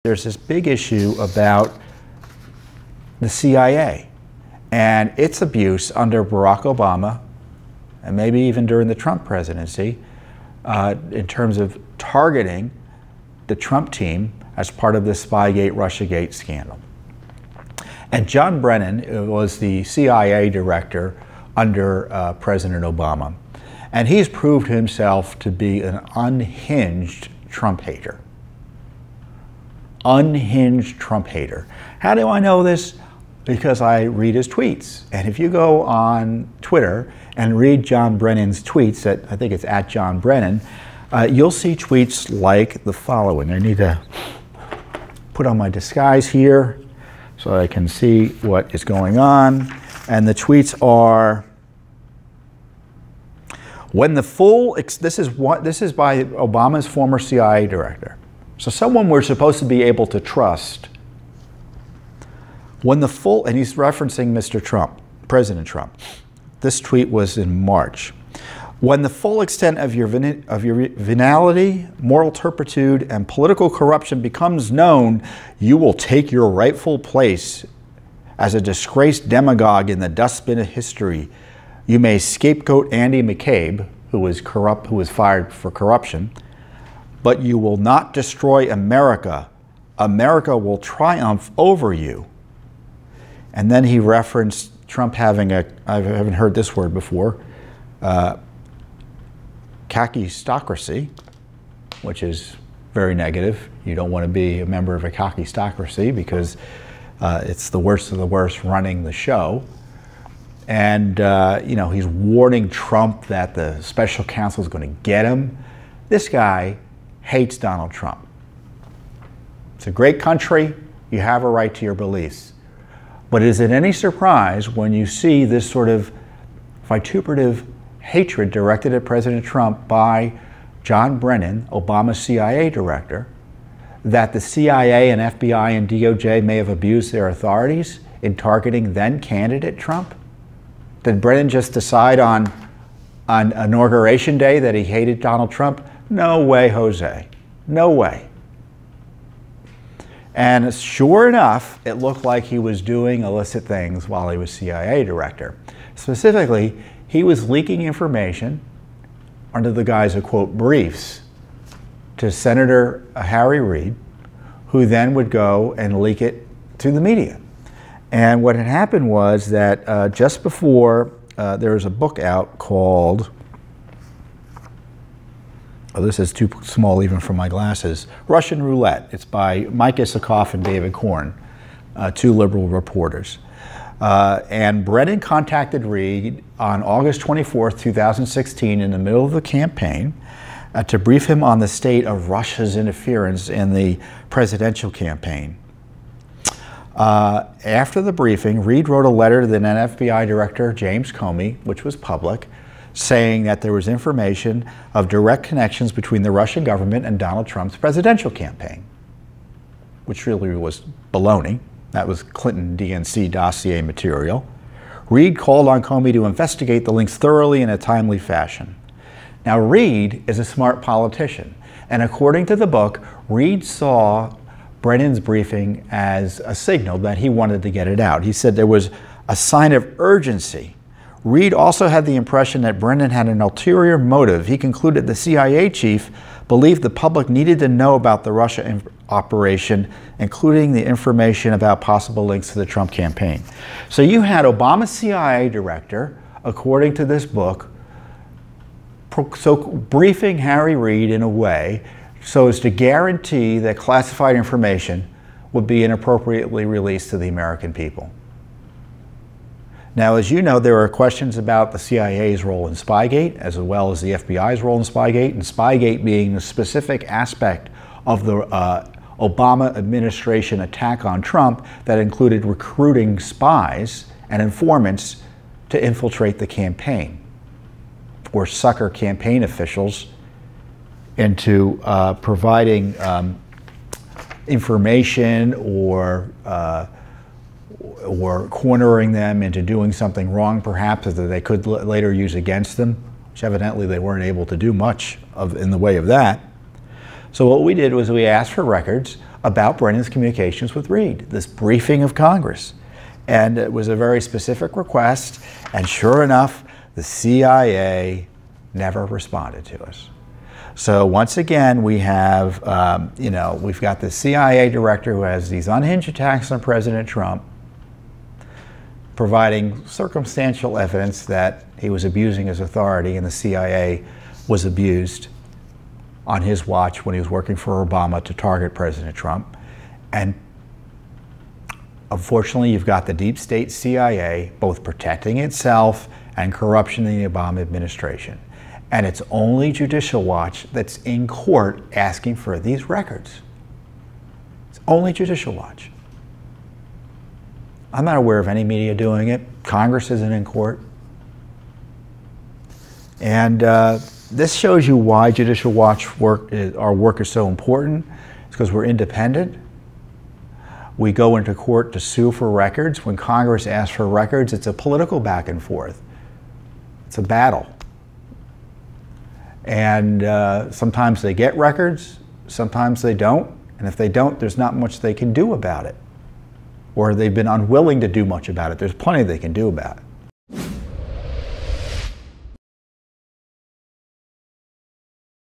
There's this big issue about the CIA and its abuse under Barack Obama, and maybe even during the Trump presidency, in terms of targeting the Trump team as part of the Spygate, Russiagate scandal. And John Brennan was the CIA director under President Obama. And he's proved himself to be an unhinged Trump hater. Unhinged Trump hater. How do I know this? Because I read his tweets. And if you go on Twitter and read John Brennan's tweets, I think it's at John Brennan, you'll see tweets like the following. I need to put on my disguise here so I can see what is going on. And the tweets are, when the full, this is by Obama's former CIA director. So someone we're supposed to be able to trust. When the full, and he's referencing Mr. Trump, President Trump. This tweet was in March. When the full extent of your venality, moral turpitude, and political corruption becomes known, you will take your rightful place as a disgraced demagogue in the dustbin of history. You may scapegoat Andy McCabe, who was corrupt, who was fired for corruption, but you will not destroy America. America will triumph over you. And then he referenced Trump having a, I haven't heard this word before, kakistocracy, which is very negative. You don't want to be a member of a kakistocracy because it's the worst of the worst running the show. And you know, he's warning Trump that the special counsel is going to get him. This guy hates Donald Trump. It's a great country. You have a right to your beliefs. But is it any surprise when you see this sort of vituperative hatred directed at President Trump by John Brennan, Obama's CIA director, that the CIA and FBI and DOJ may have abused their authorities in targeting then candidate Trump? Did Brennan just decide on Inauguration Day that he hated Donald Trump? No way, Jose. No way. And sure enough, it looked like he was doing illicit things while he was CIA director. Specifically, he was leaking information under the guise of, quote, briefs to Senator Harry Reid, who then would go and leak it to the media. And what had happened was that just before, there was a book out called, oh, this is too small even for my glasses, Russian Roulette. It's by Mike Isikoff and David Korn, two liberal reporters. And Brennan contacted Reid on August 24th, 2016, in the middle of the campaign, to brief him on the state of Russia's interference in the presidential campaign. After the briefing, Reid wrote a letter to the then FBI Director James Comey, which was public, saying that there was information of direct connections between the Russian government and Donald Trump's presidential campaign, which really was baloney. That was Clinton-DNC dossier material. Reid called on Comey to investigate the links thoroughly in a timely fashion. Now, Reid is a smart politician, and according to the book, Reid saw Brennan's briefing as a signal that he wanted to get it out. He said there was a sign of urgency. Reid also had the impression that Brennan had an ulterior motive. He concluded the CIA chief believed the public needed to know about the Russia operation, including the information about possible links to the Trump campaign. So you had Obama's CIA director, according to this book, briefing Harry Reid in a way so as to guarantee that classified information would be inappropriately released to the American people. Now, as you know, there are questions about the CIA's role in Spygate, as well as the FBI's role in Spygate, and Spygate being the specific aspect of the Obama administration attack on Trump that included recruiting spies and informants to infiltrate the campaign or sucker campaign officials into providing information or cornering them into doing something wrong, perhaps, that they could later use against them, which evidently they weren't able to do much in the way of that. So what we did was we asked for records about Brennan's communications with Reid, this briefing of Congress. And it was a very specific request, and sure enough, the CIA never responded to us. So once again, we have, we've got the CIA director who has these unhinged attacks on President Trump, providing circumstantial evidence that he was abusing his authority and the CIA was abused on his watch when he was working for Obama to target President Trump. And unfortunately, you've got the deep state CIA both protecting itself and corruption in the Obama administration. And it's only Judicial Watch that's in court asking for these records. It's only Judicial Watch. I'm not aware of any media doing it. Congress isn't in court. And this shows you why Judicial Watch our work is so important. It's because we're independent. We go into court to sue for records. When Congress asks for records, it's a political back and forth. It's a battle. And sometimes they get records, sometimes they don't. And if they don't, there's not much they can do about it. Or they've been unwilling to do much about it. There's plenty they can do about it.